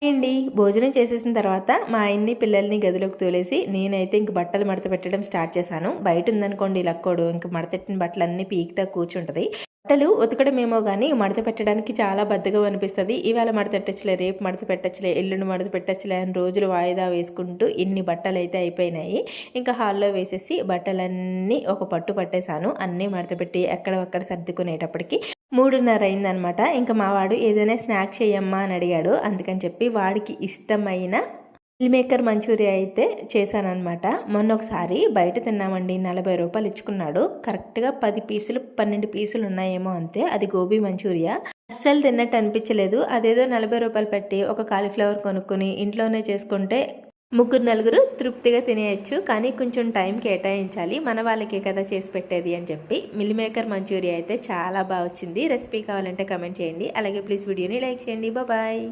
అండి భోజనం చేసేసిన తర్వాత మా ఆయన్ని పిల్లల్ని గదిలోకి తోలేసి నేనైతే ఇంక బట్టలు మడత పెట్టడం స్టార్ట్ చేశాను. బయట ఉందనుకోండి లక్కోడు ఇంక మడతెట్టిన బట్టలన్నీ పీకుతా కూర్చుంటది. బట్టలు ఉతకడమేమో కానీ మడత పెట్టడానికి చాలా బద్ధకం అనిపిస్తుంది. ఇవాళ మడత పెట్టచ్చులే, రేపు మడత పెట్టచ్చులే, ఎల్లుండి మడత పెట్టచ్చులే అని రోజులు వాయిదా వేసుకుంటూ ఇన్ని బట్టలు అయితే అయిపోయినాయి. ఇంకా హాల్లో వేసేసి బట్టలన్నీ ఒక పట్టు పట్టేశాను. అన్నీ మడత పెట్టి ఎక్కడొక్కడ సర్దుకునేటప్పటికి 3:30 అయిందనమాట. ఇంకా మా వాడు ఏదైనా స్నాక్స్ చేయమ్మా అని అడిగాడు. అందుకని చెప్పి వాడికి ఇష్టమైన మిల్ మేకర్ మంచూరియా అయితే చేశానమాట. మొన్న ఒకసారి బయట తిన్నామండి. 40 రూపాయలు ఇచ్చుకున్నాడు. కరెక్ట్గా 10 పీసులు 12 పీసులు ఉన్నాయేమో అంతే. అది గోబీ మంచూరియా. అస్సలు తిన్నట్టు అనిపించలేదు. అదేదో 40 రూపాయలు పెట్టి ఒక కాలీఫ్లవర్ కొనుక్కొని ఇంట్లోనే చేసుకుంటే ముగ్గురు నలుగురు తృప్తిగా తినేయచ్చు. కానీ కొంచెం టైం కేటాయించాలి, మన వాళ్ళకే కదా చేసి పెట్టేది అని చెప్పి మిల్ మేకర్ మంచూరియా అయితే చాలా బాగా వచ్చింది. రెసిపీ కావాలంటే కమెంట్ చేయండి. అలాగే ప్లీజ్ వీడియోని లైక్ చేయండి. బాయ్.